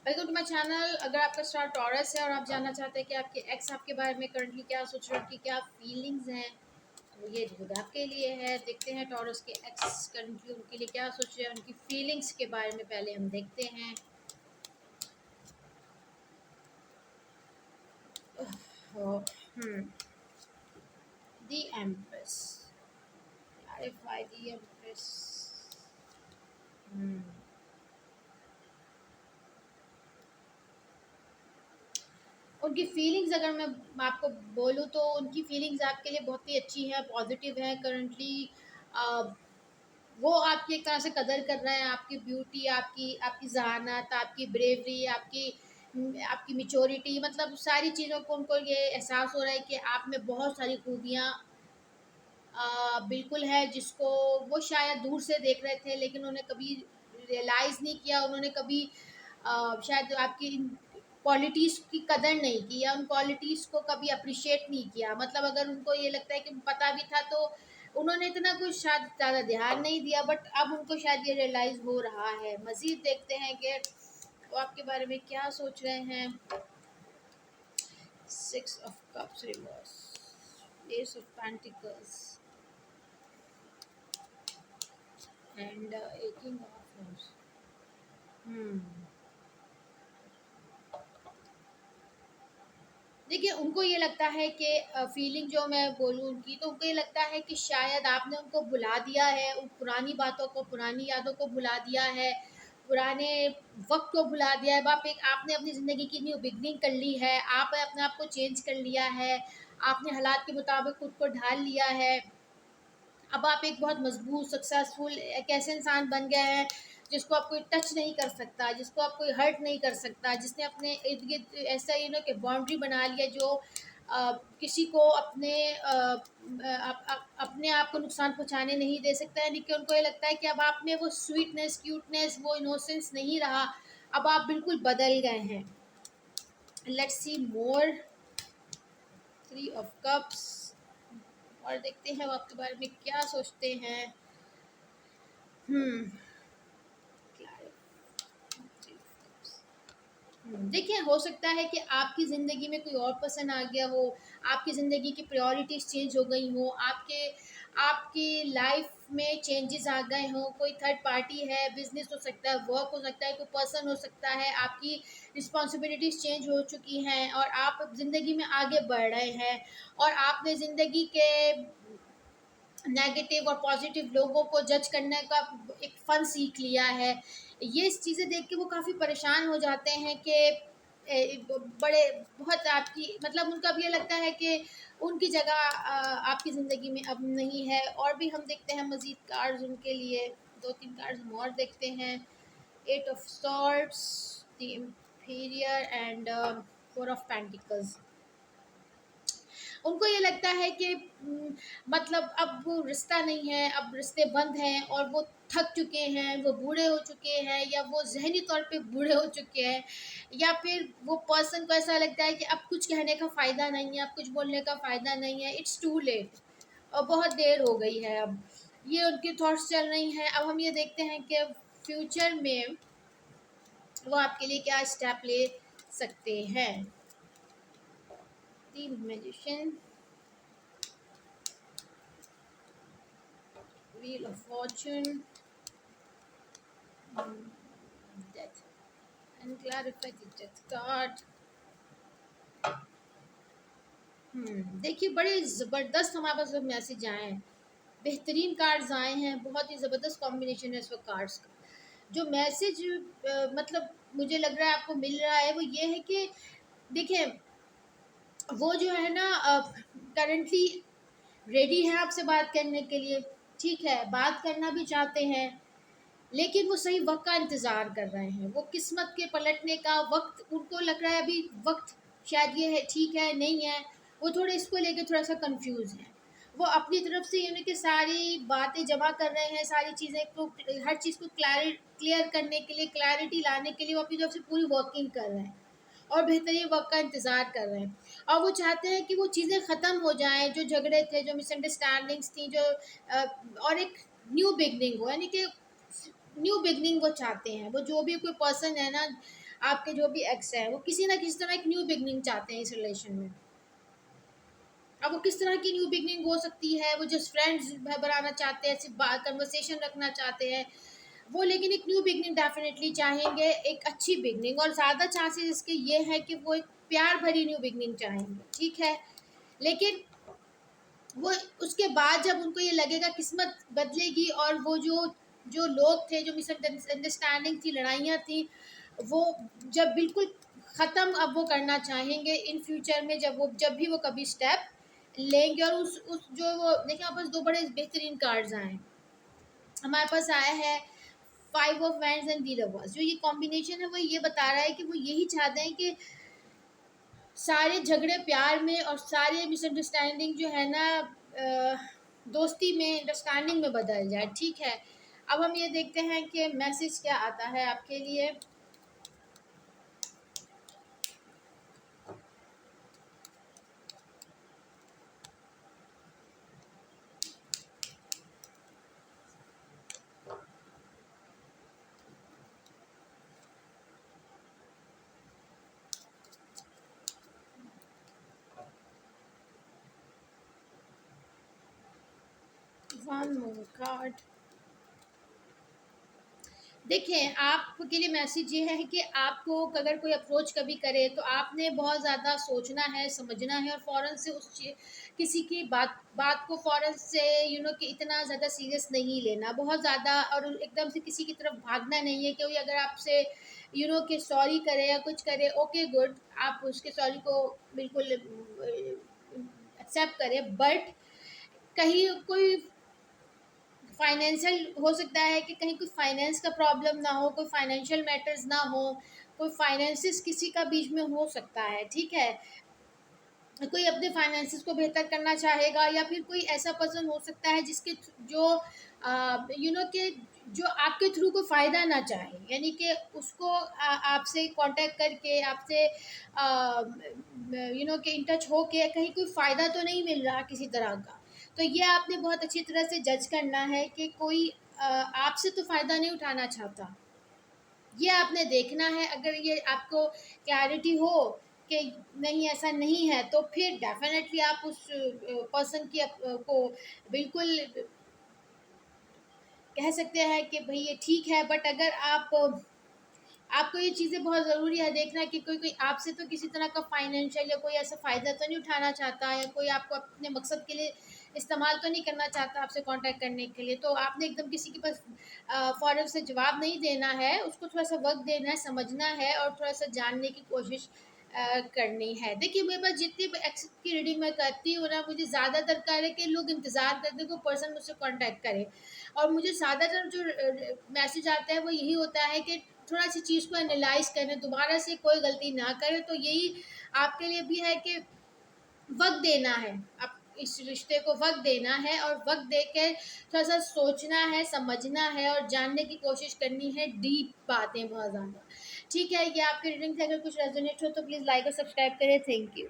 Welcome to my channel. अगर आपका star taurus है और आप जानना चाहते हैं कि आपके एक्स आपके बारे में करंटली क्या सोच रहे हैं, उनकी क्या फीलिंग्स हैं, तो ये खुद आपके लिए है। देखते हैं टॉरस के एक्स करंटली उनके लिए क्या सोच रहे हैं, उनकी फीलिंग्स के बारे में पहले हम देखते हैं। The empress, clarify the empress. उनकी फीलिंग्स अगर मैं आपको बोलूँ तो उनकी फीलिंग्स आपके लिए बहुत ही अच्छी है, पॉजिटिव है करंटली। वो आपकी एक तरह से कदर कर रहे हैं, आपकी ब्यूटी, आपकी आपकी ज़हानत, आपकी ब्रेवरी, आपकी आपकी मैच्योरिटी, मतलब सारी चीज़ों को उनको ये एहसास हो रहा है कि आप में बहुत सारी खूबियाँ बिल्कुल है, जिसको वो शायद दूर से देख रहे थे लेकिन उन्होंने कभी रियलाइज़ नहीं किया, उन्होंने कभी शायद आपकी क्वालिटीज़ की कदर नहीं की या उन क्वालिटीज़ को कभी अप्रिशिएट नहीं किया। मतलब अगर उनको ये लगता है कि पता भी था तो उन्होंने इतना कुछ शायद ज़्यादा ध्यान नहीं दिया, बट अब उनको शायद ये रियलाइज़ हो रहा है। मज़ीद देखते हैं कि वो आपके बारे में क्या सोच रहे हैं। 6 of cups reverse, S of pentacles and king of wands। हम्म देखिए, उनको ये लगता है कि फीलिंग जो मैं बोलूँ उनकी, तो उनको ये लगता है कि शायद आपने उनको भुला दिया है, उन पुरानी बातों को, पुरानी यादों को भुला दिया है, पुराने वक़्त को भुला दिया है। आप एक आपने अपनी ज़िंदगी की न्यू बिगिनिंग कर ली है, आपने अपने आप को चेंज कर लिया है, आपने हालात के मुताबिक खुद को ढाल लिया है। अब आप एक बहुत मजबूत सक्सेसफुल एक ऐसे इंसान बन गए हैं जिसको आप कोई टच नहीं कर सकता, जिसको आप कोई हर्ट नहीं कर सकता, जिसने अपने इर्द गिर्द ऐसा कि बाउंड्री बना लिया जो किसी को अपने आप को नुकसान पहुंचाने नहीं दे सकता है। लेकिन उनको ये लगता है कि अब आप में वो स्वीटनेस, क्यूटनेस, वो इनोसेंस नहीं रहा, अब आप बिल्कुल बदल गए हैं। Let's see more. 3 of cups, और देखते हैं वो आपके बारे में क्या सोचते हैं। हम्म देखिए, हो सकता है कि आपकी ज़िंदगी में कोई और पर्सन आ गया हो, आपकी ज़िंदगी की प्रायोरिटीज़ चेंज हो गई हो, आपके आपकी लाइफ में चेंजेस आ गए हों, कोई थर्ड पार्टी है, बिजनेस हो सकता है, वर्क हो सकता है, कोई पर्सन हो सकता है, आपकी रिस्पॉन्सिबिलिटीज़ चेंज हो चुकी हैं और आप ज़िंदगी में आगे बढ़ रहे हैं और आपने ज़िंदगी के नेगेटिव और पॉजिटिव लोगों को जज करने का एक फ़न सीख लिया है। ये चीज़ें देख के वो काफ़ी परेशान हो जाते हैं कि बड़े बहुत आपकी मतलब उनका भी ये लगता है कि उनकी जगह आपकी ज़िंदगी में अब नहीं है। और भी हम देखते हैं मज़ीद कार्ड्स उनके लिए, 2-3 कार्ड्स हम और देखते हैं। 8 of swords, the emperor and 4 of pentacles. उनको ये लगता है कि मतलब अब वो रिश्ता नहीं है, अब रिश्ते बंद हैं और वो थक चुके हैं, वो बूढ़े हो चुके हैं या वो ज़हनी तौर पे बूढ़े हो चुके हैं, या फिर वो पर्सन को ऐसा लगता है कि अब कुछ कहने का फ़ायदा नहीं है, अब कुछ बोलने का फ़ायदा नहीं है, इट्स टू लेट, और बहुत देर हो गई है अब। ये उनकी थॉट्स चल रही हैं। अब हम ये देखते हैं कि फ्यूचर में वो आपके लिए क्या स्टेप ले सकते हैं। The magician, Wheel of Fortune, Death, and clarify the Death card। देखिए, बड़े ज़बरदस्त हमारे पास मैसेज आए हैं, बेहतरीन कार्ड्स आए हैं, बहुत ही ज़बरदस्त कॉम्बिनेशन है इस वक्त कार्ड्स का। जो मैसेज मतलब मुझे लग रहा है आपको मिल रहा है वो ये है कि देखिए, वो जो है ना करंटली रेडी है आपसे बात करने के लिए, ठीक है, बात करना भी चाहते हैं, लेकिन वो सही वक़्त का इंतज़ार कर रहे हैं। वो किस्मत के पलटने का वक़्त उनको लग रहा है, अभी वक़्त शायद ये है, ठीक है, नहीं है। वो थोड़े इसको लेके थोड़ा-सा कन्फ्यूज़ हैं। वो अपनी तरफ से यानी कि सारी बातें जमा कर रहे हैं, सारी चीज़ें को, हर चीज़ को क्लियर करने के लिए, क्लैरिटी लाने के लिए वो अपनी तरफ से पूरी वर्किंग कर रहे हैं और बेहतरीन वक़्त का इंतज़ार कर रहे हैं। और वो चाहते हैं कि वो चीज़ें ख़त्म हो जाएँ, जो झगड़े थे, जो मिसअंडरस्टैंडिंग्स थी, जो और एक न्यू बिगिनिंग हो, यानी कि न्यू बिगनिंग वो चाहते हैं। वो जो भी कोई पर्सन है ना, आपके जो भी एक्स हैं वो किसी ना किसी तरह एक न्यू बिगनिंग चाहते हैं इस रिलेशन में। अब वो किस तरह की न्यू बिगनिंग हो सकती है, वो जस्ट फ्रेंड्स बनाना चाहते हैं, सिर्फ बात कन्वर्सेशन रखना चाहते हैं वो, लेकिन एक न्यू बिगनिंग डेफिनेटली चाहेंगे, एक अच्छी बिगनिंग, और ज़्यादा चांसेस इसके ये हैं कि वो एक प्यार भरी न्यू बिगनिंग चाहेंगे, ठीक है। लेकिन वो उसके बाद जब उनको ये लगेगा किस्मत बदलेगी, और वो जो जो लोग थे, जो मिसअंडरस्टैंडिंग थी, लड़ाइयाँ थी, वो जब बिल्कुल ख़त्म अब वो करना चाहेंगे इन फ्यूचर में, जब भी वो कभी स्टेप लेंगे। और उस जो वो देखिए, हमारे पास दो बड़े बेहतरीन कार्ड्स आए हैं। हमारे पास आया है 5 of wands and wheel of wands. जो ये कॉम्बिनेशन है वो ये बता रहा है कि वो यही चाहते हैं कि सारे झगड़े प्यार में और सारे मिसअंडरस्टैंडिंग जो है ना दोस्ती में, अंडरस्टैंडिंग में बदल जाए, ठीक है। अब हम ये देखते हैं कि मैसेज क्या आता है आपके लिए। One more card. देखिए, आपके लिए मैसेज ये है कि आपको अगर कोई अप्रोच कभी करे तो आपने बहुत ज़्यादा सोचना है, समझना है, और फ़ौरन से किसी की बात को फ़ौरन से कि इतना ज़्यादा सीरियस नहीं लेना, बहुत ज़्यादा, और एकदम से किसी की तरफ भागना नहीं है। कोई अगर आपसे कि सॉरी करे या कुछ करे, ओके गुड, आप उसके सॉरी को बिल्कुल एक्सेप्ट करें, बट कहीं कोई फाइनेंशियल हो सकता है कि कहीं कोई फाइनेंस का प्रॉब्लम ना हो, कोई फाइनेंशियल मैटर्स ना हो, कोई फाइनेंसिस किसी का बीच में हो सकता है, ठीक है। कोई अपने फाइनेंसिस को बेहतर करना चाहेगा, या फिर कोई ऐसा पर्सन हो सकता है जिसके जो कि जो आपके थ्रू कोई फ़ायदा ना चाहे, यानी कि उसको आपसे कांटेक्ट करके, आपसे कि इन टच हो के कहीं कोई फ़ायदा तो नहीं मिल रहा किसी तरह का। तो ये आपने बहुत अच्छी तरह से जज करना है कि कोई आपसे तो फ़ायदा नहीं उठाना चाहता। ये आपने देखना है। अगर ये आपको क्लैरिटी हो कि नहीं, ऐसा नहीं है, तो फिर डेफ़िनेटली आप उस पर्सन की को बिल्कुल कह सकते हैं कि भई ये ठीक है। बट अगर आपको ये चीज़ें बहुत ज़रूरी है देखना कि कोई कोई आपसे तो किसी तरह का फाइनेंशियल या कोई ऐसा फ़ायदा तो नहीं उठाना चाहता, या कोई आपको अपने मकसद के लिए इस्तेमाल तो नहीं करना चाहता आपसे कांटेक्ट करने के लिए। तो आपने एकदम किसी के पास फ़ौरन से जवाब नहीं देना है, उसको थोड़ा-सा वक़्त देना है, समझना है, और थोड़ा-सा जानने की कोशिश करनी है। देखिए, मेरे पास जितनी भी एक्स की रीडिंग मैं करती हूँ ना, मुझे ज़्यादातर क्या है कि लोग इंतज़ार करते हैं, कोई पर्सन मुझसे कांटेक्ट करे, और मुझे ज़्यादातर जो मैसेज आता है वो यही होता है कि थोड़ा-सी चीज़ को एनालाइज़ करें, दोबारा से कोई गलती ना करें। तो यही आपके लिए भी है कि वक़्त देना है, आप इस रिश्ते को वक़्त देना है, और वक़्त देके थोड़ा-सा सोचना है, समझना है, और जानने की कोशिश करनी है डीप बातें बहुत ज़्यादा। ठीक है, ये आपकी रीडिंग से अगर कुछ रेज़ोनेट हो तो प्लीज़ लाइक और सब्सक्राइब करें। Thank you.